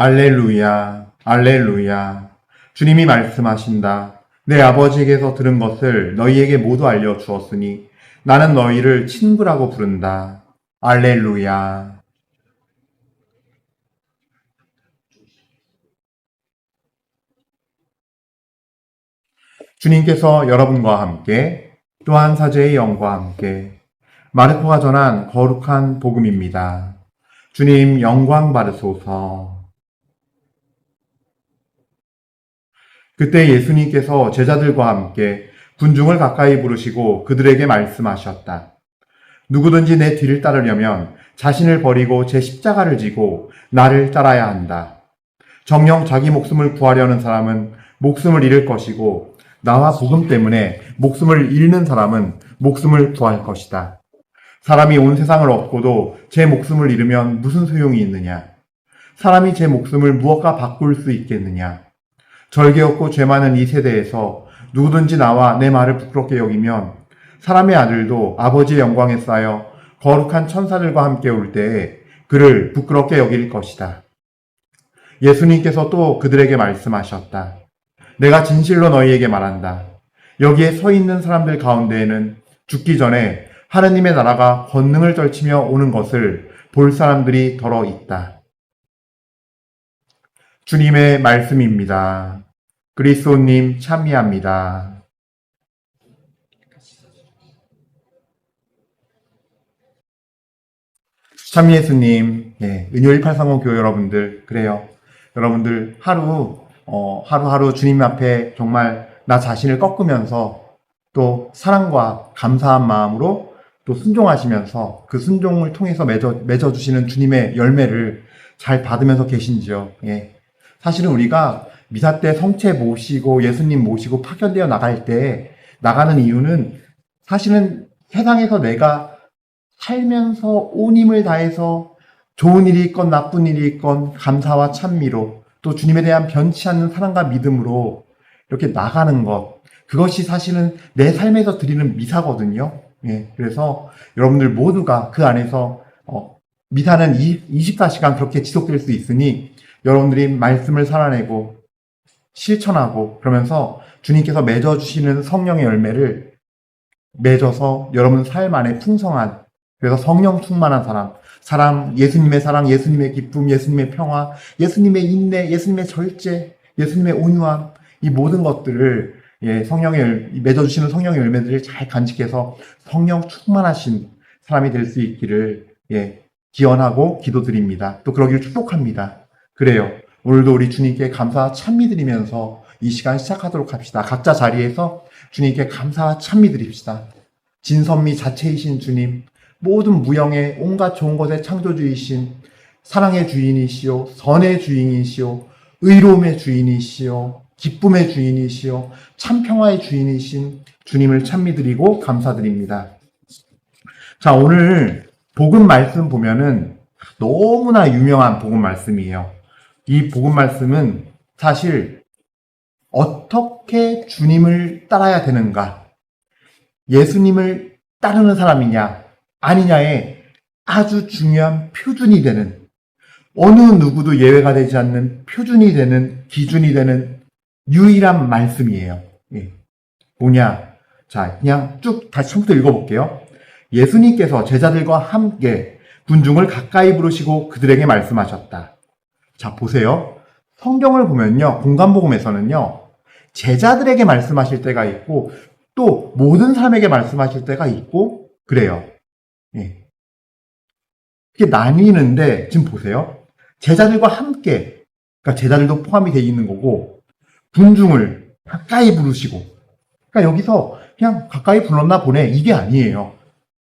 알렐루야, 알렐루야. 주님이 말씀하신다. 내 아버지에게서 들은 것을 너희에게 모두 알려주었으니 나는 너희를 친구라고 부른다. 알렐루야. 주님께서 여러분과 함께 또한 사제의 영과 함께 마르코가 전한 거룩한 복음입니다. 주님 영광 받으소서. 그때 예수님께서 제자들과 함께 군중을 가까이 부르시고 그들에게 말씀하셨다. 누구든지 내 뒤를 따르려면 자신을 버리고 제 십자가를 지고 나를 따라야 한다. 정녕 자기 목숨을 구하려는 사람은 목숨을 잃을 것이고 나와 복음 때문에 목숨을 잃는 사람은 목숨을 구할 것이다. 사람이 온 세상을 얻고도 제 목숨을 잃으면 무슨 소용이 있느냐? 사람이 제 목숨을 무엇과 바꿀 수 있겠느냐? 절개 없고 죄 많은 이 세대에서 누구든지 나와 내 말을 부끄럽게 여기면 사람의 아들도 아버지의 영광에 쌓여 거룩한 천사들과 함께 올 때에 그를 부끄럽게 여길 것이다. 예수님께서 또 그들에게 말씀하셨다. 내가 진실로 너희에게 말한다. 여기에 서 있는 사람들 가운데에는 죽기 전에 하느님의 나라가 권능을 떨치며 오는 것을 볼 사람들이 더러 있다. 주님의 말씀입니다. 그리스도님 참미합니다. 참 예수님, 은효 1830 교회 여러분들, 그래요. 여러분들 하루하루 주님 앞에 정말 나 자신을 꺾으면서 또 사랑과 감사한 마음으로 또 순종하시면서 그 순종을 통해서 맺어주시는 주님의 열매를 잘 받으면서 계신지요. 사실은 우리가 미사 때 성체 모시고 예수님 모시고 파견되어 나갈 때 나가는 이유는 사실은 세상에서 내가 살면서 온 힘을 다해서 좋은 일이 있건 나쁜 일이 있건 감사와 찬미로 또 주님에 대한 변치 않는 사랑과 믿음으로 이렇게 나가는 것, 그것이 사실은 내 삶에서 드리는 미사거든요. 그래서 여러분들 모두가 그 안에서 미사는 24시간 그렇게 지속될 수 있으니 여러분들이 말씀을 살아내고 실천하고 그러면서 주님께서 맺어주시는 성령의 열매를 맺어서 여러분 삶 안에 풍성한, 그래서 성령 충만한 사랑, 예수님의 사랑, 예수님의 기쁨, 예수님의 평화, 예수님의 인내, 예수님의 절제, 예수님의 온유함, 이 모든 것들을 맺어주시는 성령의 열매들을 잘 간직해서 성령 충만하신 사람이 될 수 있기를 기원하고 기도드립니다. 또 그러기를 축복합니다. 그래요. 오늘도 우리 주님께 감사와 찬미 드리면서 이 시간 시작하도록 합시다. 각자 자리에서 주님께 감사와 찬미 드립시다. 진선미 자체이신 주님, 모든 무형의 온갖 좋은 것의 창조주이신 사랑의 주인이시오, 선의 주인이시오, 의로움의 주인이시오, 기쁨의 주인이시오, 참평화의 주인이신 주님을 찬미드리고 감사드립니다. 자, 오늘 복음 말씀 보면은 너무나 유명한 복음 말씀이에요. 이 복음 말씀은 사실 어떻게 주님을 따라야 되는가, 예수님을 따르는 사람이냐 아니냐에 아주 중요한 표준이 되는, 어느 누구도 예외가 되지 않는 표준이 되는, 기준이 되는 유일한 말씀이에요. 뭐냐? 자, 그냥 쭉 다시 처음부터 읽어볼게요. 예수님께서 제자들과 함께 군중을 가까이 부르시고 그들에게 말씀하셨다. 자, 보세요. 성경을 보면요, 공간복음에서는요, 제자들에게 말씀하실 때가 있고 또 모든 사람에게 말씀하실 때가 있고 그래요. 이게 나뉘는데 지금 보세요. 제자들과 함께, 그러니까 제자들도 포함이 되어 있는 거고 군중을 가까이 부르시고, 그러니까 여기서 그냥 가까이 불렀나 보네 이게 아니에요.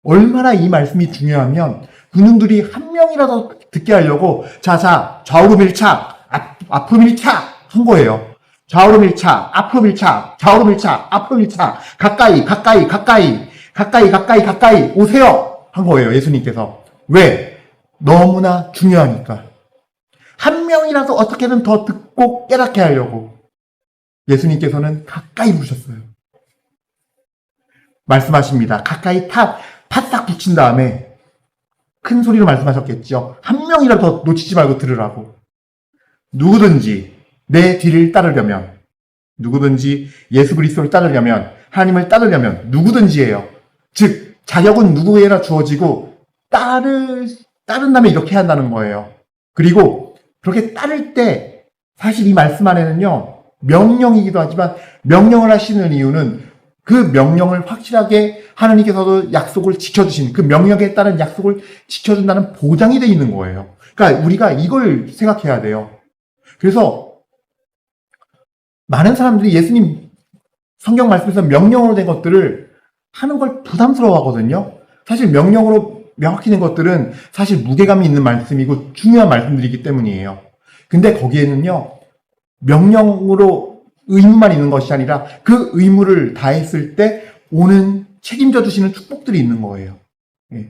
얼마나 이 말씀이 중요하면 군중들이 한 명이라도 듣게 하려고 좌우로 밀착, 앞으로 밀착 한 거예요. 좌우로 밀착, 앞으로 밀착, 좌우로 밀착, 앞으로 밀착, 가까이 오세요 한 거예요. 예수님께서. 왜? 너무나 중요하니까. 한 명이라도 어떻게든 더 듣고 깨닫게 하려고 예수님께서는 가까이 부르셨어요. 말씀하십니다. 가까이 팥싹 붙인 다음에 큰 소리로 말씀하셨겠죠. 한 명이라도 더 놓치지 말고 들으라고. 누구든지 내 뒤를 따르려면, 누구든지 예수 그리스도를 따르려면, 하나님을 따르려면 누구든지예요. 즉 자격은 누구에나 주어지고 따른다면 이렇게 해야 한다는 거예요. 그리고 그렇게 따를 때 사실 이 말씀 안에는요, 명령이기도 하지만 명령을 하시는 이유는 그 명령을 확실하게 하나님께서도 약속을 지켜주신, 그 명령에 따른 약속을 지켜준다는 보장이 돼 있는 거예요. 그러니까 우리가 이걸 생각해야 돼요. 그래서 많은 사람들이 예수님 성경 말씀에서 명령으로 된 것들을 하는 걸 부담스러워 하거든요. 사실 명령으로 명확히 된 것들은 사실 무게감이 있는 말씀이고 중요한 말씀들이기 때문이에요. 근데 거기에는요, 명령으로 의무만 있는 것이 아니라 그 의무를 다했을 때 오는 책임져 주시는 축복들이 있는 거예요. 예.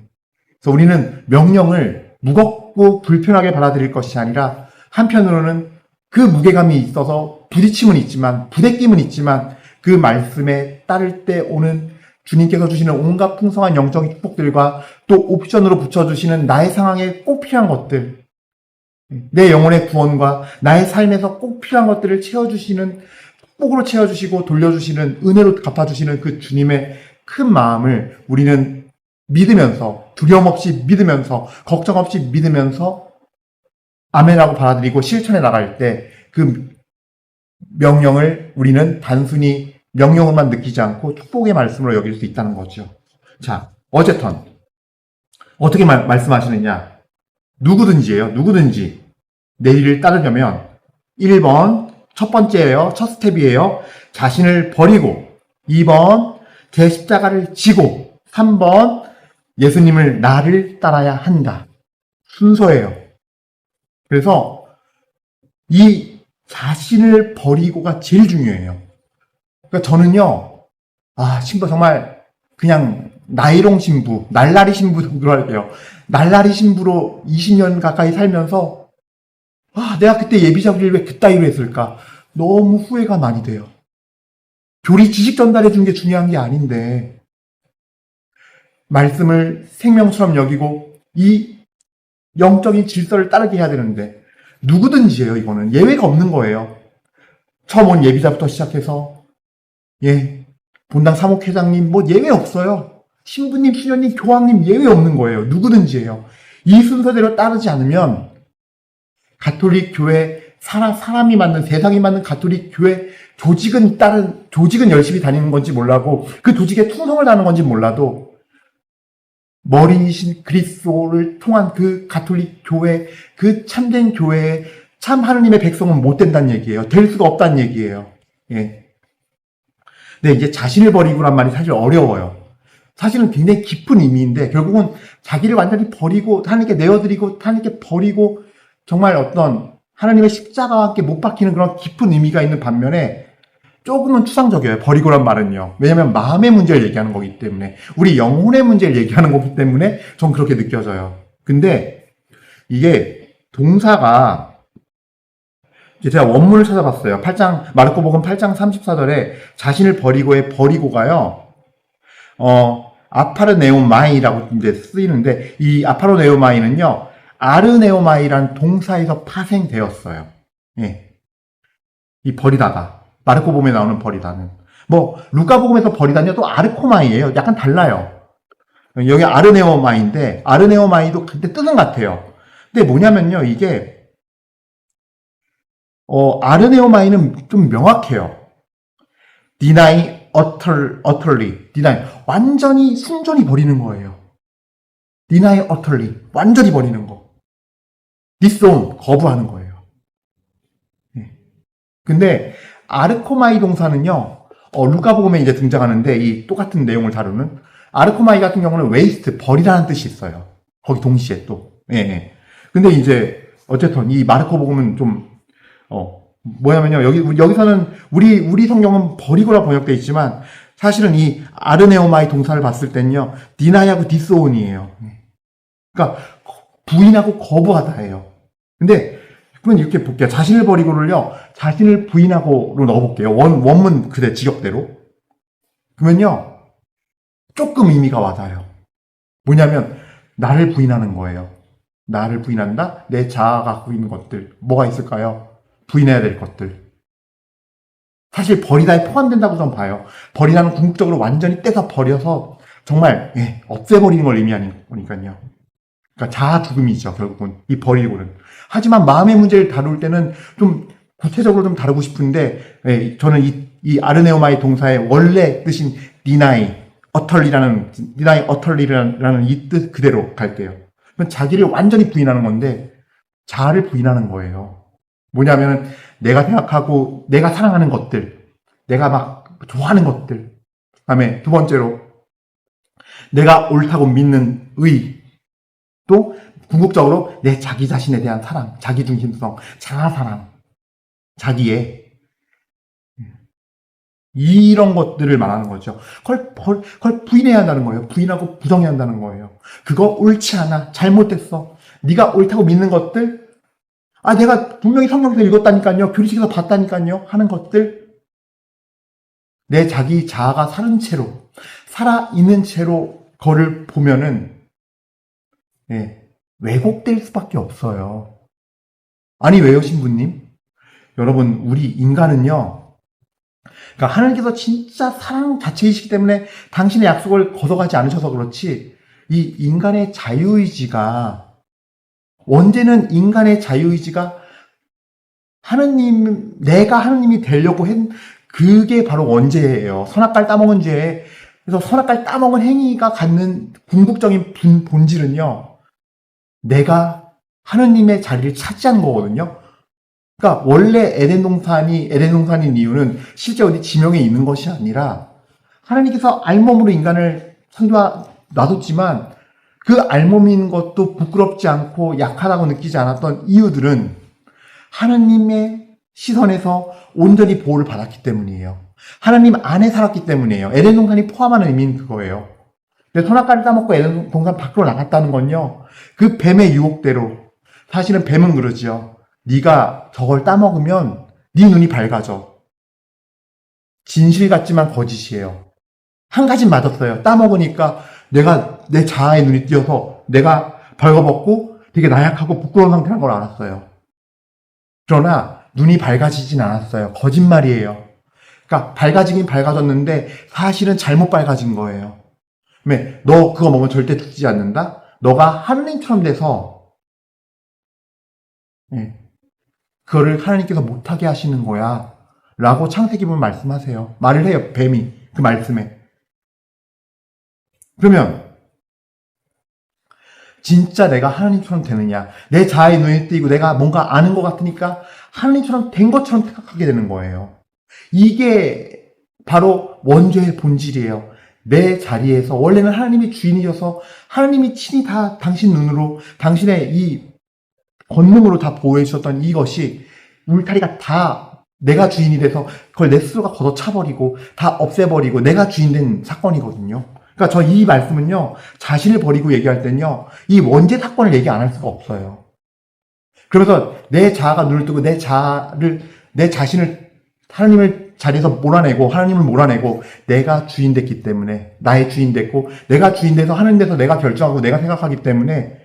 그래서 우리는 명령을 무겁고 불편하게 받아들일 것이 아니라 한편으로는 그 무게감이 있어서 부딪힘은 있지만, 부대낌은 있지만 그 말씀에 따를 때 오는 주님께서 주시는 온갖 풍성한 영적인 축복들과 또 옵션으로 붙여주시는 나의 상황에 꼭 필요한 것들, 내 영혼의 구원과 나의 삶에서 꼭 필요한 것들을 채워주시는, 축복으로 채워주시고 돌려주시는, 은혜로 갚아주시는 그 주님의 큰 마음을 우리는 믿으면서, 두려움 없이 믿으면서, 걱정 없이 믿으면서 아멘하고 받아들이고 실천해 나갈 때 그 명령을 우리는 단순히 명령으로만 느끼지 않고 축복의 말씀으로 여길 수 있다는 거죠. 자, 어쨌든 어떻게 말씀하시느냐? 누구든지예요. 누구든지 내 일을 따르려면 1번 첫 번째예요. 첫 스텝이에요. 자신을 버리고, 2번 제 십자가를 지고, 3번 예수님을 나를 따라야 한다. 순서예요. 그래서 이 자신을 버리고가 제일 중요해요. 그러니까 저는요, 신부 정말 그냥 나이롱 신부, 날라리 신부 정도로 할게요. 날라리 신부로 20년 가까이 살면서 내가 그때 예비자기를 왜 그따위로 했을까? 너무 후회가 많이 돼요. 교리 지식 전달해 준 게 중요한 게 아닌데 말씀을 생명처럼 여기고 이 영적인 질서를 따르게 해야 되는데 누구든지예요. 이거는 예외가 없는 거예요. 처음 온 예비자부터 시작해서 본당 사목회장님 예외 없어요. 신부님, 수녀님, 교황님 예외 없는 거예요. 누구든지예요. 이 순서대로 따르지 않으면 가톨릭 교회 사람이 맞는, 세상이 맞는 가톨릭 교회 조직은 열심히 다니는 건지 몰라도 그 조직에 충성을 다하는 건지 몰라도 머리이신 그리스도를 통한 그 가톨릭 교회, 그 참된 교회에 참 하느님의 백성은 못 된다는 얘기예요. 될 수가 없다는 얘기예요. 근데 이제 자신을 버리고란 말이 사실 어려워요. 사실은 굉장히 깊은 의미인데 결국은 자기를 완전히 버리고 하나님께 내어드리고 하나님께 버리고 정말 어떤 하나님의 십자가와 함께 못 박히는 그런 깊은 의미가 있는 반면에 조금은 추상적이에요. 버리고란 말은요. 왜냐하면 마음의 문제를 얘기하는 거기 때문에, 우리 영혼의 문제를 얘기하는 거기 때문에 전 그렇게 느껴져요. 근데 이게 동사가 제가 원문을 찾아봤어요. 마르코복음 8장 34절에 자신을 버리고의 버리고가요. 아파르네오마이라고 이제 쓰이는데 이 아파르네오마이는요. 아르네오마이라는 동사에서 파생되었어요. 이 버리다가 마르코복음에 나오는 버리다는 루카복음에서 버리다는요 또 아르코마이예요. 약간 달라요. 여기 아르네오마이인데 아르네오마이도 그때 뜻은 같아요. 근데 뭐냐면요 이게 아르네오마이는 좀 명확해요. deny utterly, deny 완전히 순전히 버리는 거예요. deny utterly 완전히 버리는 거. disown 거부하는 거예요. 근데 아르코마이 동사는요, 루카복음에 이제 등장하는데 이 똑같은 내용을 다루는 아르코마이 같은 경우는 waste 버리라는 뜻이 있어요. 거기 동시에 또. 근데 이제 어쨌든 이 마르코복음은 좀 뭐냐면요 여기서는 우리 성경은 버리고라 번역되어 있지만 사실은 이 아르네오마이 동사를 봤을 때는요 디나이하고 디스온이에요. 그러니까 부인하고 거부하다예요. 근데 그건 이렇게 볼게요. 자신을 버리고를요 자신을 부인하고로 넣어볼게요. 원문 그대 직역대로. 그러면요 조금 의미가 와닿아요. 뭐냐면 나를 부인하는 거예요. 나를 부인한다? 내 자아가 갖고 있는 것들 뭐가 있을까요? 부인해야 될 것들. 사실 버리다에 포함된다고 저는 봐요. 버리다는 궁극적으로 완전히 떼서 버려서 정말 없애버리는 걸 의미하는 거니까요. 그러니까 자아 죽음이죠, 결국은. 이 버리고는. 하지만 마음의 문제를 다룰 때는 좀 구체적으로 좀 다루고 싶은데, 저는 이 아르네오마의 동사의 원래 뜻인 deny utterly라는 이 뜻 그대로 갈게요. 자기를 완전히 부인하는 건데, 자아를 부인하는 거예요. 뭐냐면은, 내가 생각하고, 내가 사랑하는 것들, 내가 막 좋아하는 것들. 다음에 두 번째로, 내가 옳다고 믿는 의. 또, 궁극적으로 내 자기 자신에 대한 사랑, 자기중심성, 자아사랑, 자기의, 이런 것들을 말하는 거죠. 그걸 부인해야 한다는 거예요. 부인하고 부정해야 한다는 거예요. 그거 옳지 않아. 잘못됐어. 네가 옳다고 믿는 것들, 내가 분명히 성경에서 읽었다니까요. 교리책에서 봤다니까요. 하는 것들, 내 자기 자아가 살아있는 채로 그거를 보면은, 왜곡될 수밖에 없어요. 아니, 왜요, 신부님? 여러분, 우리 인간은요, 그러니까 하나님께서 진짜 사랑 자체이시기 때문에 당신의 약속을 거둬가지 않으셔서 그렇지, 이 인간의 자유의지가, 언제는 인간의 자유의지가 내가 하나님이 되려고 그게 바로 원죄예요. 선악과를 따먹은 죄. 그래서 선악과를 따먹은 행위가 갖는 궁극적인 본질은요, 내가 하나님의 자리를 차지하는 거거든요. 그러니까 원래 에덴 동산인 이유는 실제 어디 지명에 있는 것이 아니라 하나님께서 알몸으로 인간을 놔뒀지만 그 알몸인 것도 부끄럽지 않고 약하다고 느끼지 않았던 이유들은 하나님의 시선에서 온전히 보호를 받았기 때문이에요. 하나님 안에 살았기 때문이에요. 에덴 동산이 포함하는 의미는 그거예요. 근데 선악과를 따먹고 에덴 동산 밖으로 나갔다는 건요, 그 뱀의 유혹대로, 사실은 뱀은 그러지요. 네가 저걸 따먹으면 네 눈이 밝아져. 진실 같지만 거짓이에요. 한 가지 맞았어요. 따먹으니까 내 자아의 눈이 띄어서 내가 벌거벗고 되게 나약하고 부끄러운 상태라는 걸 알았어요. 그러나 눈이 밝아지진 않았어요. 거짓말이에요. 그러니까 밝아지긴 밝아졌는데 사실은 잘못 밝아진 거예요. 왜? 너 그거 먹으면 절대 죽지 않는다? 너가 하느님처럼 돼서 그거를 하나님께서 못하게 하시는 거야 라고 창세기 보면 말씀하세요. 말을 해요, 뱀이. 그 말씀에. 그러면 진짜 내가 하나님처럼 되느냐, 내 자아의 눈이 띄고 내가 뭔가 아는 것 같으니까 하나님처럼 된 것처럼 생각하게 되는 거예요. 이게 바로 원죄의 본질이에요. 내 자리에서 원래는 하나님이 주인이셔서 하나님이 친히 다 당신 눈으로, 당신의 이 권능으로 다 보호해 주셨던 이것이 울타리가 다 내가 주인이 돼서 그걸 내 스스로가 걷어차버리고 다 없애버리고 내가 주인 된 사건이거든요. 그러니까 저 이 말씀은요, 자신을 버리고 얘기할 때는요, 이 원죄 사건을 얘기 안 할 수가 없어요. 그래서 내 자아가 눈을 뜨고 내 자신을 하나님을 자리에서 몰아내고 하나님을 몰아내고 내가 주인 됐기 때문에, 나의 주인 됐고 내가 주인 돼서 하나님 돼서 내가 결정하고 내가 생각하기 때문에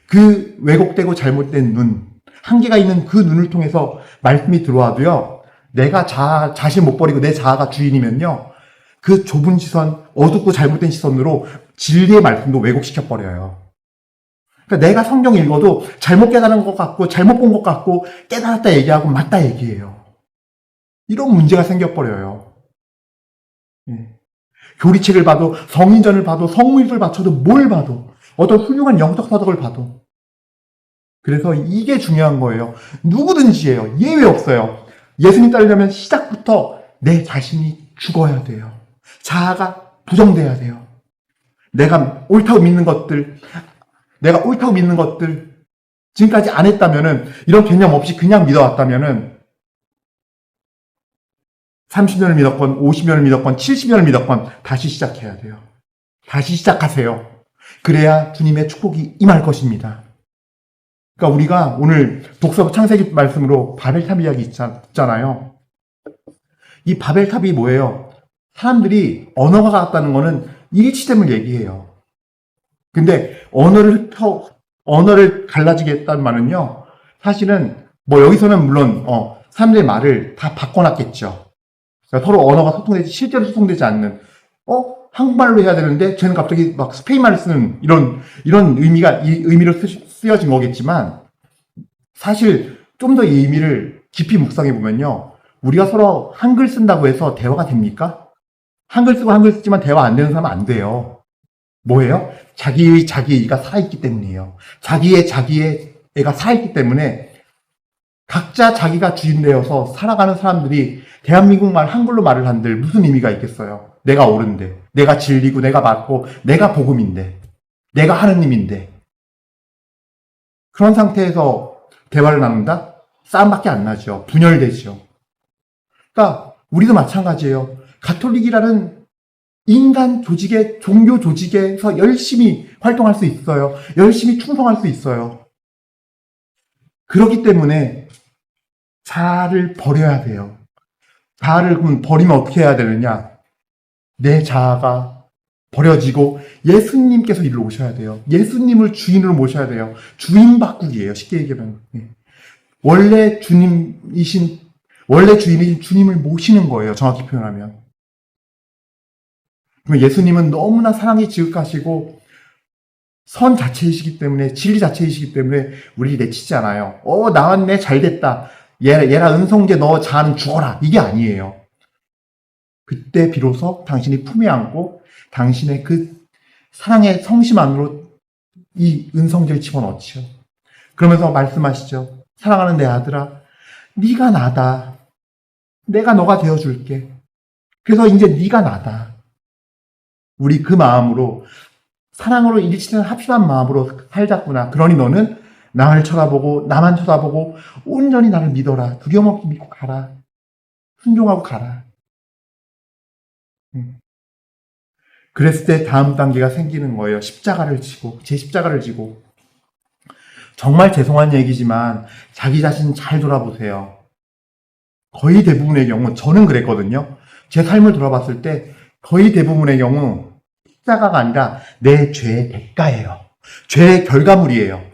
그 왜곡되고 잘못된 눈, 한계가 있는 그 눈을 통해서 말씀이 들어와도요, 내가 자신 못 버리고 내 자아가 주인이면요, 그 좁은 시선, 어둡고 잘못된 시선으로 진리의 말씀도 왜곡시켜버려요. 그러니까 내가 성경 읽어도 잘못 깨달은 것 같고 잘못 본 것 같고 깨달았다 얘기하고 맞다 얘기해요. 이런 문제가 생겨버려요. 교리책을 봐도, 성인전을 봐도, 성물을 바쳐도, 뭘 봐도, 어떤 훌륭한 영적 서적을 봐도. 그래서 이게 중요한 거예요. 누구든지예요. 예외 없어요. 예수님 따르려면 시작부터 내 자신이 죽어야 돼요. 자아가 부정돼야 돼요. 내가 옳다고 믿는 것들, 지금까지 안 했다면은, 이런 개념 없이 그냥 믿어왔다면은, 30년을 믿었건, 50년을 믿었건, 70년을 믿었건, 다시 시작해야 돼요. 다시 시작하세요. 그래야 주님의 축복이 임할 것입니다. 그러니까 우리가 오늘 독서 창세기 말씀으로 바벨탑 이야기 있잖아요. 이 바벨탑이 뭐예요? 사람들이 언어가 같다는 거는 일치됨을 얘기해요. 근데 언어를 갈라지게 했다는 말은요, 사실은 뭐 여기서는 물론 사람들의 말을 다 바꿔놨겠죠. 그러니까 서로 언어가 소통되지, 실제로 소통되지 않는, 한국말로 해야 되는데, 쟤는 갑자기 막 스페인말을 쓰는, 이런 의미로 쓰여진 거겠지만, 사실 좀 더 이 의미를 깊이 묵상해보면요. 우리가 서로 한글 쓴다고 해서 대화가 됩니까? 한글 쓰고 한글 쓰지만 대화 안 되는 사람은 안 돼요. 뭐예요? 자기의 자기가 살아있기 때문이에요. 자기의 애가 살아있기 때문에 각자 자기가 주인 되어서 살아가는 사람들이 대한민국 말 한글로 말을 한들 무슨 의미가 있겠어요? 내가 옳은데, 내가 진리고, 내가 맞고, 내가 복음인데, 내가 하느님인데. 그런 상태에서 대화를 나눈다? 싸움밖에 안 나죠. 분열되죠. 그러니까 우리도 마찬가지예요. 가톨릭이라는 인간 조직의, 종교 조직에서 열심히 활동할 수 있어요. 열심히 충성할 수 있어요. 그렇기 때문에 자아를 버려야 돼요. 자아를 그럼 버리면 어떻게 해야 되느냐? 내 자아가 버려지고 예수님께서 일로 오셔야 돼요. 예수님을 주인으로 모셔야 돼요. 주인 바꾸기예요. 쉽게 얘기하면. 원래 주인이신 주님을 모시는 거예요. 정확히 표현하면. 예수님은 너무나 사랑이 지극하시고 선 자체이시기 때문에, 진리 자체이시기 때문에 우리 내치지 않아요. 나왔네, 잘됐다. 얘라 은성제 너 자아는 죽어라. 이게 아니에요. 그때 비로소 당신이 품에 안고 당신의 그 사랑의 성심 안으로 이 은성제를 집어넣지요. 그러면서 말씀하시죠. 사랑하는 내 아들아, 네가 나다. 내가 너가 되어줄게. 그래서 이제 네가 나다. 우리 그 마음으로, 사랑으로 일치되는 합심한 마음으로 살자꾸나. 그러니 너는 나를 쳐다보고 나만 쳐다보고 온전히 나를 믿어라. 두려움 없이 믿고 가라. 순종하고 가라. 그랬을 때 다음 단계가 생기는 거예요. 십자가를 지고, 제 십자가를 지고. 정말 죄송한 얘기지만 자기 자신 잘 돌아보세요. 거의 대부분의 경우, 저는 그랬거든요. 제 삶을 돌아봤을 때 거의 대부분의 경우 십자가가 아니라 내 죄의 대가예요. 죄의 결과물이에요.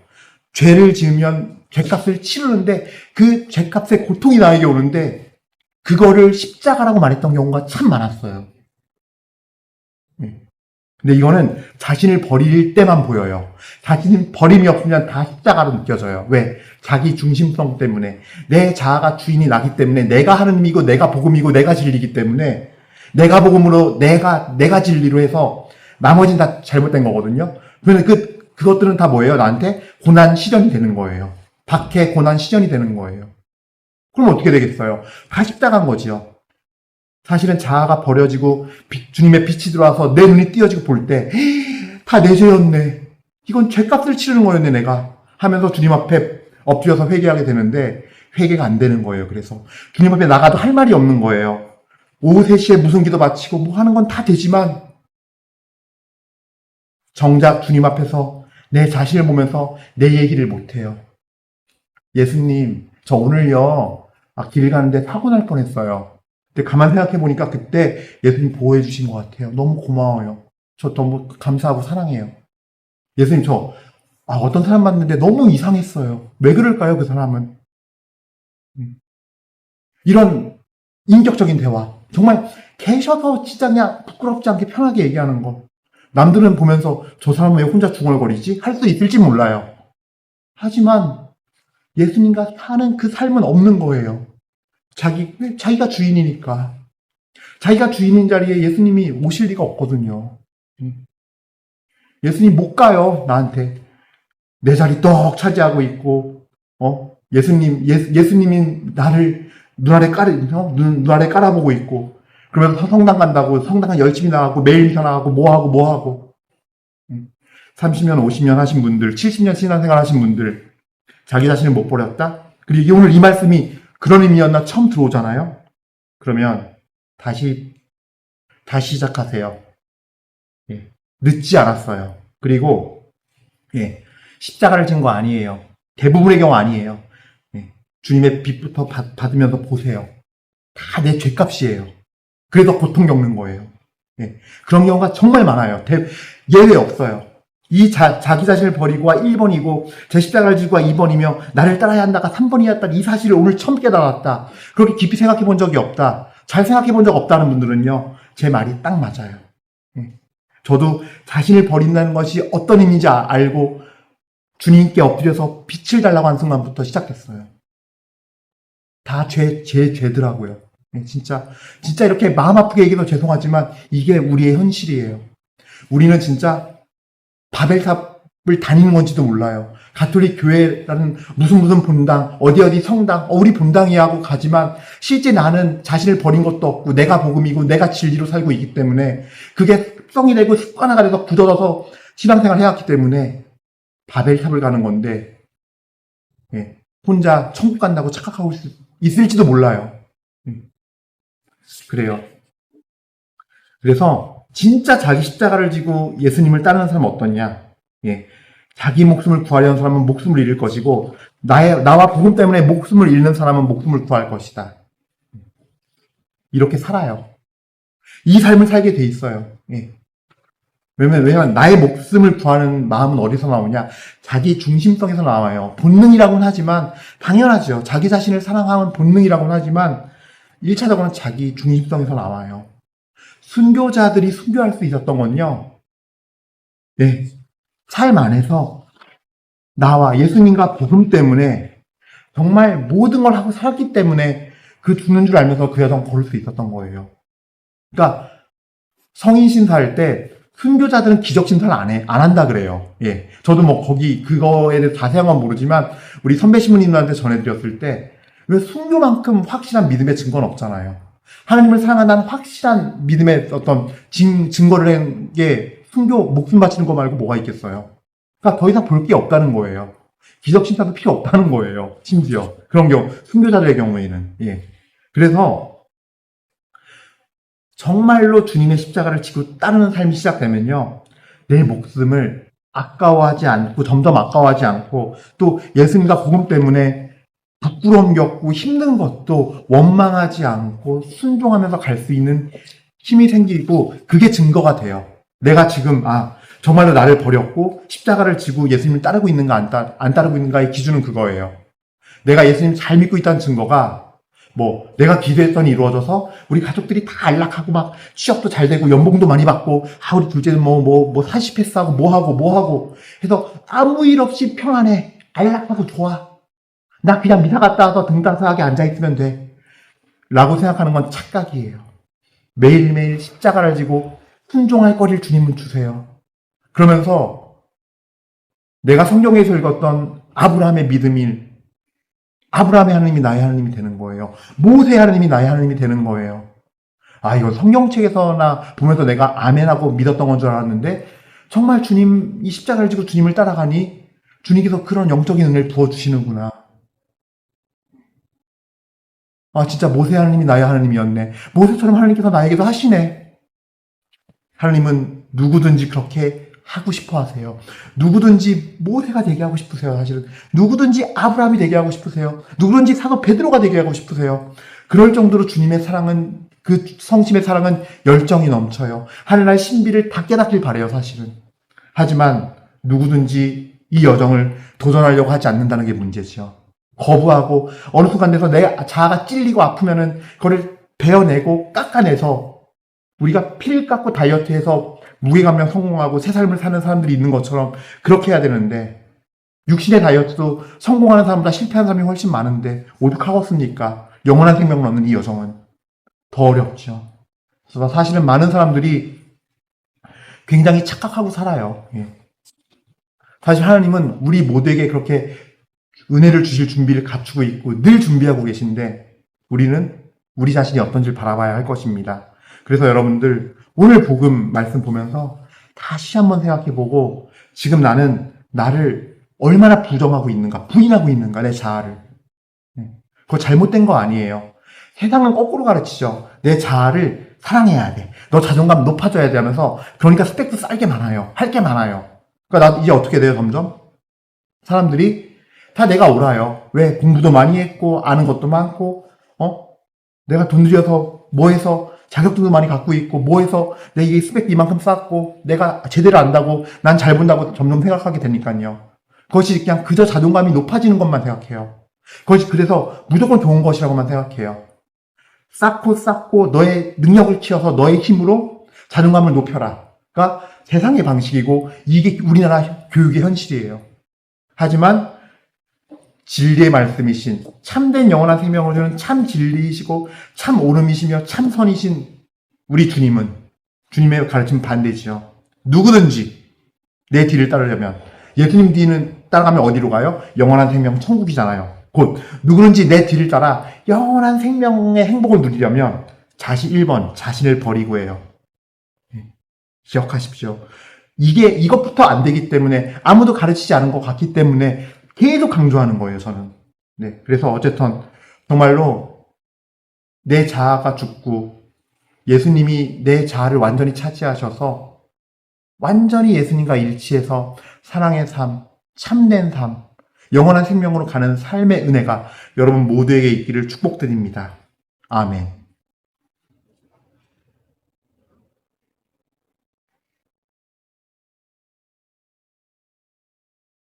죄를 지으면 죄값을 치르는데 그 죄값의 고통이 나에게 오는데 그거를 십자가라고 말했던 경우가 참 많았어요. 근데 이거는 자신을 버릴 때만 보여요. 자신이 버림이 없으면 다 십자가로 느껴져요. 왜? 자기 중심성 때문에. 내 자아가 주인이 나기 때문에, 내가 하느님이고 내가 복음이고 내가 진리이기 때문에, 내가 복음으로 내가 진리로 해서 나머지는 다 잘못된 거거든요. 그러면 그것들은 다 뭐예요? 나한테 고난 시련이 되는 거예요. 박해, 고난 시련이 되는 거예요. 그럼 어떻게 되겠어요? 다 십자가인 거지요. 사실은 자아가 버려지고 주님의 빛이 들어와서 내 눈이 띄어지고 볼 때 다 내 죄였네. 이건 죄값을 치르는 거였네 내가. 하면서 주님 앞에 엎드려서 회개하게 되는데 회개가 안 되는 거예요. 그래서 주님 앞에 나가도 할 말이 없는 거예요. 오후 3시에 무슨 기도 마치고 뭐 하는 건 다 되지만 정작 주님 앞에서 내 자신을 보면서 내 얘기를 못해요. 예수님, 저 오늘요 길 가는데 사고 날 뻔했어요. 근데 가만 생각해 보니까 그때 예수님 보호해 주신 것 같아요. 너무 고마워요. 저 너무 감사하고 사랑해요. 예수님, 저 어떤 사람 봤는데 너무 이상했어요. 왜 그럴까요, 그 사람은? 이런 인격적인 대화. 정말 계셔서 진짜 그냥 부끄럽지 않게 편하게 얘기하는 거. 남들은 보면서 저 사람은 왜 혼자 중얼거리지? 할 수 있을지 몰라요. 하지만 예수님과 사는 그 삶은 없는 거예요. 자기가 주인이니까. 자기가 주인인 자리에 예수님이 오실 리가 없거든요. 예수님 못 가요, 나한테. 내 자리 떡 차지하고 있고, 예수님이 나를 눈아래 깔아보고 있고, 그러면서 성당 간다고, 성당 열심히 나가고, 매일 미사 나가고, 뭐 하고. 30년, 50년 하신 분들, 70년 신앙생활 하신 분들, 자기 자신을 못 버렸다? 그리고 오늘 이 말씀이 그런 의미였나 처음 들어오잖아요? 그러면 다시 시작하세요. 늦지 않았어요. 그리고 십자가를 진 거 아니에요. 대부분의 경우 아니에요. 주님의 빛부터 받으면서 보세요. 다 내 죄값이에요. 그래서 고통 겪는 거예요. 그런 경우가 정말 많아요. 예외 없어요. 자기 자신을 버리고가 1번이고 제 십자가를 지고가 2번이며 나를 따라야 한다가 3번이었다. 이 사실을 오늘 처음 깨달았다. 그렇게 깊이 생각해 본 적이 없다. 잘 생각해 본 적 없다는 분들은요. 제 말이 딱 맞아요. 저도 자신을 버린다는 것이 어떤 의미인지 알고 주님께 엎드려서 빛을 달라고 한 순간부터 시작했어요. 다 제 죄더라고요. 진짜 이렇게 마음 아프게 얘기도 죄송하지만 이게 우리의 현실이에요. 우리는 진짜 바벨탑을 다니는 건지도 몰라요. 가톨릭 교회라는 무슨 본당, 어디 성당, 우리 본당이야 하고 가지만 실제 나는 자신을 버린 것도 없고 내가 복음이고 내가 진리로 살고 있기 때문에 그게 습성이 되고 습관화가 돼서 굳어져서 신앙생활을 해왔기 때문에 바벨탑을 가는 건데 혼자 천국 간다고 착각하고 있을지도 몰라요. 그래요. 그래서 진짜 자기 십자가를 지고 예수님을 따르는 사람은 어떠냐? 자기 목숨을 구하려는 사람은 목숨을 잃을 것이고 나와 복음 때문에 목숨을 잃는 사람은 목숨을 구할 것이다. 이렇게 살아요. 이 삶을 살게 돼 있어요. 왜냐면 나의 목숨을 구하는 마음은 어디서 나오냐? 자기 중심성에서 나와요. 본능이라고는 하지만 당연하죠. 자기 자신을 사랑하는 본능이라고는 하지만 1차적으로는 자기 중심성에서 나와요. 순교자들이 순교할 수 있었던 건요. 삶 안에서 나와 예수님과 복음 때문에 정말 모든 걸 하고 살았기 때문에 그 죽는 줄 알면서 그 여정 걸을 수 있었던 거예요. 그러니까 성인 신사할 때 순교자들은 기적 신사를 안 한다 그래요. 저도 그거에 대해서 자세한 건 모르지만 우리 선배 신부님들한테 전해드렸을 때 왜 순교만큼 확실한 믿음의 증거는 없잖아요. 하나님을 사랑한다는 확실한 믿음의 어떤 증거를 한 게 순교 목숨 바치는 거 말고 뭐가 있겠어요. 그러니까 더 이상 볼 게 없다는 거예요. 기적 신사도 필요 없다는 거예요. 심지어 그런 경우 순교자들의 경우에는 그래서 정말로 주님의 십자가를 지고 따르는 삶이 시작되면요. 내 목숨을 아까워하지 않고 점점 아까워하지 않고 또 예수님과 복음 때문에 부끄러움 겪고 힘든 것도 원망하지 않고 순종하면서 갈 수 있는 힘이 생기고 그게 증거가 돼요. 내가 지금 정말로 나를 버렸고 십자가를 지고 예수님을 따르고 있는가 안 따르고 있는가의 기준은 그거예요. 내가 예수님 잘 믿고 있다는 증거가 내가 기도했더니 이루어져서 우리 가족들이 다 안락하고 막 취업도 잘 되고 연봉도 많이 받고 우리 둘째는 사십 패스하고 뭐 하고 해서 아무 일 없이 평안해 안락하고 좋아. 나 그냥 미사 갔다 와서 등단사하게 앉아있으면 돼. 라고 생각하는 건 착각이에요. 매일매일 십자가를 지고 순종할 거리를 주님은 주세요. 그러면서 내가 성경에서 읽었던 아브라함의 믿음이 아브라함의 하나님이 나의 하나님이 되는 거예요. 모세의 하나님이 나의 하나님이 되는 거예요. 이건 성경책에서나 보면서 내가 아멘하고 믿었던 건 줄 알았는데 정말 이 십자가를 지고 주님을 따라가니 주님께서 그런 영적인 은혜를 부어주시는구나. 진짜 모세 하나님이 나의 하나님이었네. 모세처럼 하나님께서 나에게도 하시네. 하나님은 누구든지 그렇게 하고 싶어 하세요. 누구든지 모세가 되게 하고 싶으세요, 사실은. 누구든지 아브라함이 되게 하고 싶으세요. 누구든지 사도 베드로가 되게 하고 싶으세요. 그럴 정도로 주님의 사랑은, 그 성심의 사랑은 열정이 넘쳐요. 하늘나라의 신비를 다 깨닫길 바래요, 사실은. 하지만 누구든지 이 여정을 도전하려고 하지 않는다는 게 문제죠. 거부하고 어느 순간 돼서 내 자아가 찔리고 아프면은 그걸 베어내고 깎아내서 우리가 피를 깎고 다이어트해서 무게감량 성공하고 새 삶을 사는 사람들이 있는 것처럼 그렇게 해야 되는데 육신의 다이어트도 성공하는 사람보다 실패하는 사람이 훨씬 많은데 오죽하겠습니까? 영원한 생명을 얻는 이 여정은 더 어렵죠. 그래서 사실은 많은 사람들이 굉장히 착각하고 살아요. 사실 하나님은 우리 모두에게 그렇게 은혜를 주실 준비를 갖추고 있고 늘 준비하고 계신데 우리는 우리 자신이 어떤지를 바라봐야 할 것입니다. 그래서 여러분들 오늘 복음 말씀 보면서 다시 한번 생각해보고 지금 나는 나를 얼마나 부정하고 있는가, 부인하고 있는가, 내 자아를. 그거 잘못된 거 아니에요. 세상은 거꾸로 가르치죠. 내 자아를 사랑해야 돼. 너 자존감 높아져야 돼 하면서 그러니까 스펙도 쌓게 많아요. 할 게 많아요. 그러니까 나 이제 어떻게 돼요, 점점? 사람들이 다 내가 옳아요. 왜? 공부도 많이 했고, 아는 것도 많고, 내가 돈 들여서 뭐 해서 자격증도 많이 갖고 있고 뭐해서 내 이게 스펙 이만큼 쌓았고 내가 제대로 안다고 난 잘 본다고 점점 생각하게 되니까요. 그것이 그냥 그저 자존감이 높아지는 것만 생각해요. 그것이 그래서 무조건 좋은 것이라고만 생각해요. 쌓고 너의 능력을 키워서 너의 힘으로 자존감을 높여라가 세상의 방식이고 이게 우리나라 교육의 현실이에요. 하지만 진리의 말씀이신 참된 영원한 생명을 주는 참 진리이시고 참 옳음이시며 참 선이신 우리 주님은 주님의 가르침 반대지요. 누구든지 내 뒤를 따르려면 예수님 뒤는 따라가면 어디로 가요? 영원한 생명 천국이잖아요. 곧 누구든지 내 뒤를 따라 영원한 생명의 행복을 누리려면 1번 자신을 버리고 해요. 기억하십시오. 이것부터 안 되기 때문에 아무도 가르치지 않은 것 같기 때문에 계속 강조하는 거예요, 저는. 네. 그래서 어쨌든 정말로 내 자아가 죽고 예수님이 내 자아를 완전히 차지하셔서 완전히 예수님과 일치해서 사랑의 삶, 참된 삶, 영원한 생명으로 가는 삶의 은혜가 여러분 모두에게 있기를 축복드립니다. 아멘.